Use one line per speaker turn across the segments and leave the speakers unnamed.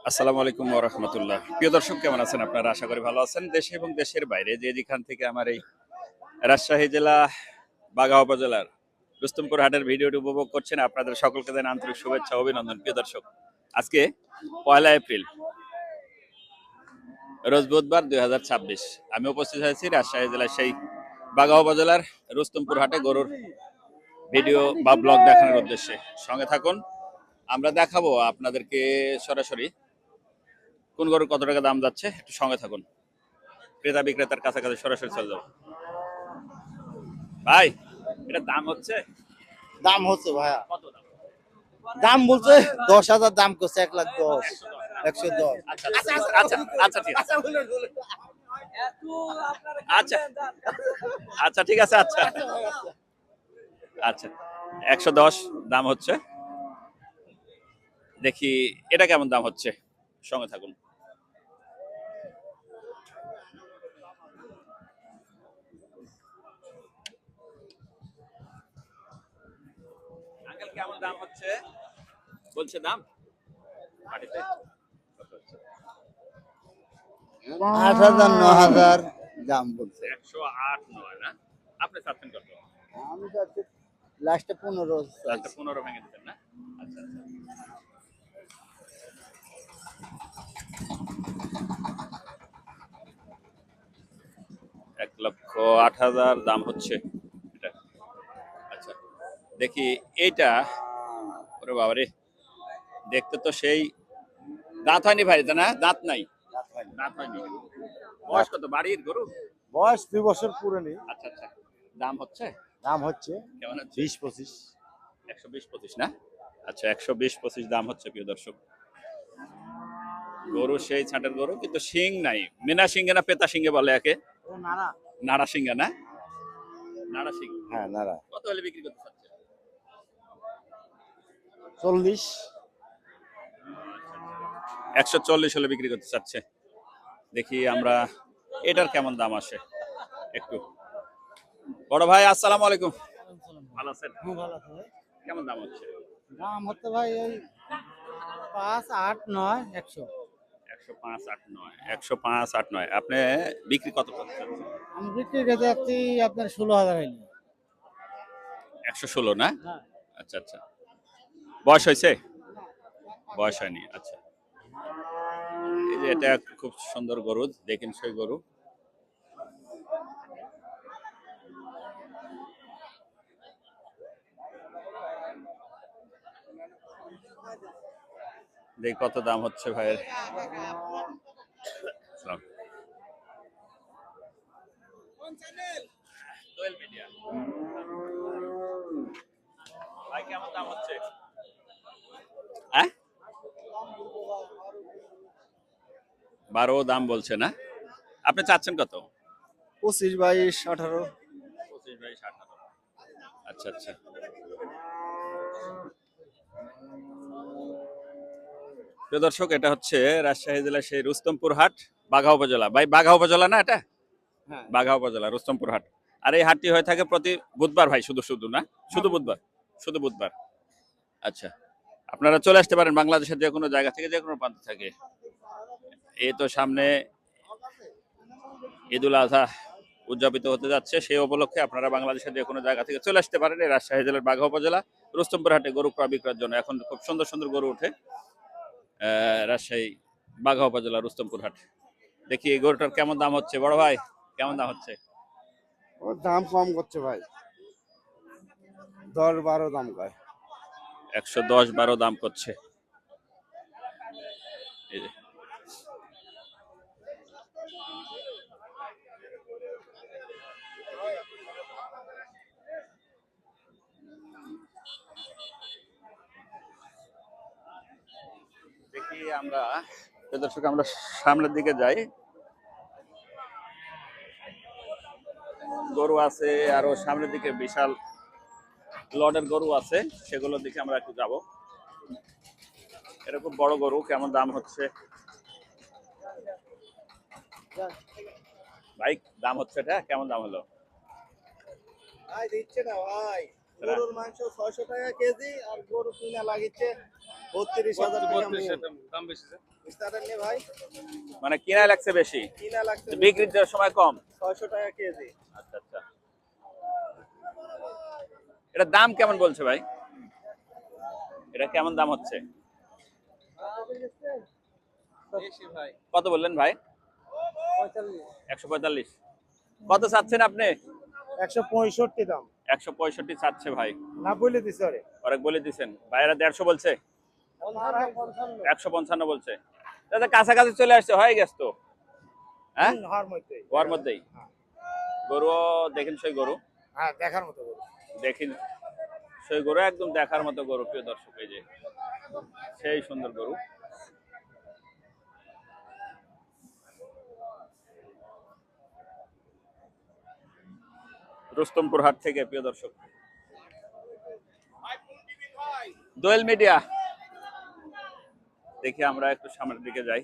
আসসালামু আলাইকুম ওয়া রাহমাতুল্লাহ। প্রিয় দর্শক কেমন আছেন আপনারা? আশা করি ভালো আছেন। দেশে এবং দেশের বাইরে যে যেখান থেকে আমার এই রাজশাহী জেলা বাঘা উপজেলার রুস্তমপুর হাটের ভিডিওটি উপভোগ করছেন আপনাদের সকলকে জানাই আন্তরিক শুভেচ্ছা ও অভিনন্দন। প্রিয় দর্শক, আজকে ১লা এপ্রিল রোজ বুধবার ২০২৬। আমি উপস্থিত হয়েছি রাজশাহী জেলার সেই বাঘা উপজেলার রুস্তমপুর হাটে গরুর ভিডিও বা ব্লগ দেখানোর উদ্দেশ্যে। সঙ্গে থাকুন, আমরা দেখাবো আপনাদেরকে সরাসরি কোন গরুর কত টাকা দাম যাচ্ছে। একটু সঙ্গে থাকুন, ক্রেতা বিক্রেতার কাছাকাছি সরাসরি চলে যাবো। ভাই, এটা দাম হচ্ছে
দাম হচ্ছে ভাইয়া,
কত দাম?
দাম বলছে 10,000 দাম করছে, 1,10,000, 110।
আচ্ছা আচ্ছা আচ্ছা ঠিক আছে, আচ্ছা আচ্ছা ঠিক আছে, আচ্ছা আচ্ছা 110 দাম হচ্ছে। দেখি এটা কেমন দাম হচ্ছে, সঙ্গে থাকুন। আঙ্কেল কেমন দাম হচ্ছে বলছে? দাম পাটিতে
8,000, 9,000 দাম বলছে।
108 নয় না? আপনি চাচ্ছেন কত?
আমি যাচ্ছি লাস্টে 15
আচ্ছা 15 ভেঙে দিতেন না? আচ্ছা আচ্ছা। 1,08,000 দাম হচ্ছে এটা। আচ্ছা দেখি এইটা। ওরে বাবারে, দেখতে তো সেই দাঁত হয়নি ভাই, তা না? দাঁত নাই, দাঁত হয়নি। বয়স কত? বাড়ির গরু?
বয়স 2 বছর পুরনো।
আচ্ছা আচ্ছা। দাম হচ্ছে
দাম হচ্ছে
কেমন হচ্ছে?
20-25।
120-25 না? আচ্ছা 120-25 দাম হচ্ছে। প্রিয় দর্শক, গরু সেই ছাঁটের গরু, কিন্তু শিং নাই। মেনা সিংহে না পেতা সিংহে বলে একে?
নাড়া।
নাড়া সিংহে না? নাড়া সিং।
হ্যাঁ, নাড়া।
কত হলে বিক্রি করতে চাচ্ছে?
40।
140 হলে বিক্রি করতে চাচ্ছে। দেখি আমরা এটার কেমন দাম আসে একটু। বড় ভাই আসসালামু আলাইকুম, ভালো আছেন?
ভালো আছে ভাই।
কেমন দাম হচ্ছে?
দাম হচ্ছে ভাই ওই 5, 8, 9, 100।
105-8-9 আপনি বিক্রি কত করছেন?
আমি বিক্রি করতে যাচ্ছি আপনার 16,000 হইলে।
116 না?
হ্যাঁ।
আচ্ছা আচ্ছা। বয়স হয়েছে? বয়স হয়নি। আচ্ছা, এই যে এটা খুব সুন্দর গরু, দেখেন সেই গরু। দেখি কত দাম হচ্ছে ভাইয়ের। সালাম। দোয়েল মিডিয়া। ভাই কেমন দাম হচ্ছে? হ্যাঁ 12 দাম বলছে না? আপনি চাচ্ছেন কত?
25, 22, 18।
25-28। আচ্ছা আচ্ছা। প্রিয় দর্শক, এটা হচ্ছে রাজশাহী জেলার সেই রুস্তমপুর হাট, বাঘা উপজেলা। ভাই বাঘা উপজেলা না এটা?
হ্যাঁ।
বাঘা উপজেলা রুস্তমপুর হাট। আর এই হাটটি হয়ে থাকে প্রতি বুধবার ভাই, শুধু শুধু না? শুধু বুধবার, শুধু বুধবার। আচ্ছা, আপনারা চলে আসতে পারেন বাংলাদেশের যে কোনো জায়গা থেকে, যে কোনো প্রান্ত থেকে। এই তো সামনে ঈদুল আজহা উদযাপিত হতে যাচ্ছে, সেই উপলক্ষে আপনারা বাংলাদেশের যে কোনো জায়গা থেকে চলে আসতে পারেন এই রাজশাহী জেলার বাঘা উপজেলা রুস্তমপুর হাটে গরু ক্রয় বিক্রয়ের জন্য। এখন খুব সুন্দর সুন্দর গরু ওঠে রাজশাহী বাঘা উপজেলা রুস্তমপুর হাট। দেখি এই গরুটার কেমন দাম হচ্ছে। বড় ভাই কেমন দাম হচ্ছে?
ও দাম কম করছে ভাই, 10-12 দাম কয়।
110-12 দাম করছে। এই যে দেখি আমরা, দর্শক আমরা সামনের দিকে যাই। গরু আছে আরো সামনের দিকে, বিশাল লডের গরু আছে, সেগুলোর দিকে আমরা একটু যাব। এরকম বড় গরু কেমন দাম হচ্ছে ভাই? দাম হচ্ছে এটা কেমন দাম হলো?
ভাই দিচ্ছে না ভাই, গরুর মাংস 600 টাকা কেজি আর গরু কিনা লাগিচ্ছে 32,000 টাকা
দাম বেশি স্যার।
স্টার্টার নিয়ে ভাই
মানে কিনা লাগছে বেশি,
কিনা লাগছে
বিক্রির দেওয়ার সময় কম।
600 টাকা কেজি।
আচ্ছা আচ্ছা, এটা দাম কেমন বলছে ভাই? এটা কেমন দাম হচ্ছে?
বেশি ভাই।
কত বললেন ভাই? 145। কত চাচ্ছেন আপনি?
165 দাম
165 চাচ্ছে ভাই।
না বলে দিছে আরে
অনেক বলে দিছেন, ভাইরা 150 বলছে, 155 বলছে। দাদা কাছাকাছি চলে আসছে, হয়ে গেছে তো। হ্যাঁ,
হার মধ্যে
ওর মধ্যেই গরু দেখেন, সেই গরু
হ্যাঁ দেখার মতো গরু।
দেখেন, সেই গরু একদম দেখার মতো গরু। প্রিয় দর্শক, এই যে সেই সুন্দর গরু। রুস্তমপুর হাট থেকে প্রিয় দর্শক, দোয়েল মিডিয়া। দেখি আমরা একটু সামনের দিকে যাই।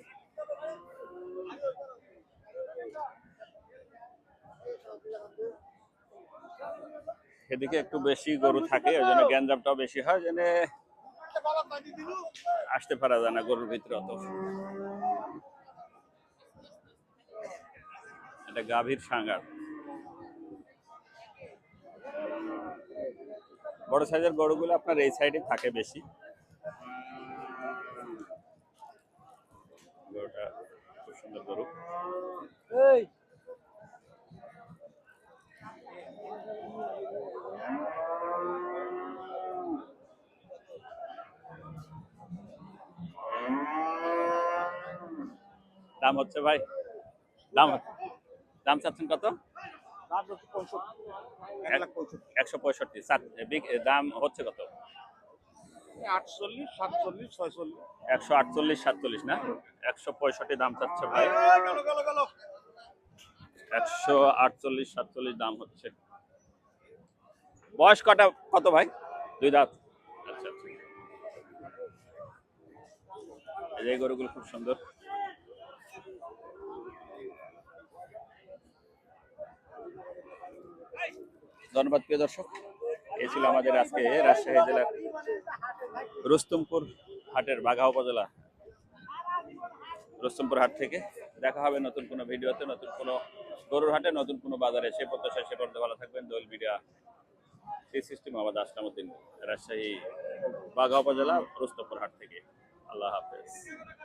এদিকে একটু বেশি গরু থাকে, ওই জন্য গ্যাঞ্জামটাও বেশি হয়, যেন আসতে পারা যায় না গরুর ভিতরে অত। এটা গাভীর সাঙ্গার। বড় সাইজের গরুগুলো আপনার এই সাইডে থাকে বেশি। গরুটা খুব সুন্দর গরু। দাম হচ্ছে ভাই, দাম দাম চাচ্ছেন কত? 165। দাম হচ্ছে কত?
48, 47, 46।
148, 47 না, 165 দাম চাচ্ছে ভাই। 148, 47 দাম হচ্ছে। বয়স কটা, কত ভাই? 2 দাঁত। আচ্ছা আচ্ছা, এই যে গরুগুলো খুব সুন্দর। ধন্যবাদ প্রিয় দর্শক, এই ছিল আমাদের আজকে রাজশাহী জেলার রুস্তমপুর হাটের বাঘা উপজেলা রুস্তমপুর হাট থেকে। দেখা হবে নতুন কোনো ভিডিওতে, নতুন কোনো গরুর হাটে, নতুন কোনো বাজারে। সে প্রত্যাশা, সে পর্যন্ত ভালো থাকবেন। দোয়েল মিডিয়া সিস্টেম মোহাম্মদ আসলামউদ্দিন, রাজশাহী বাঘা উপজেলা রুস্তমপুর হাট থেকে। আল্লাহ হাফেজ।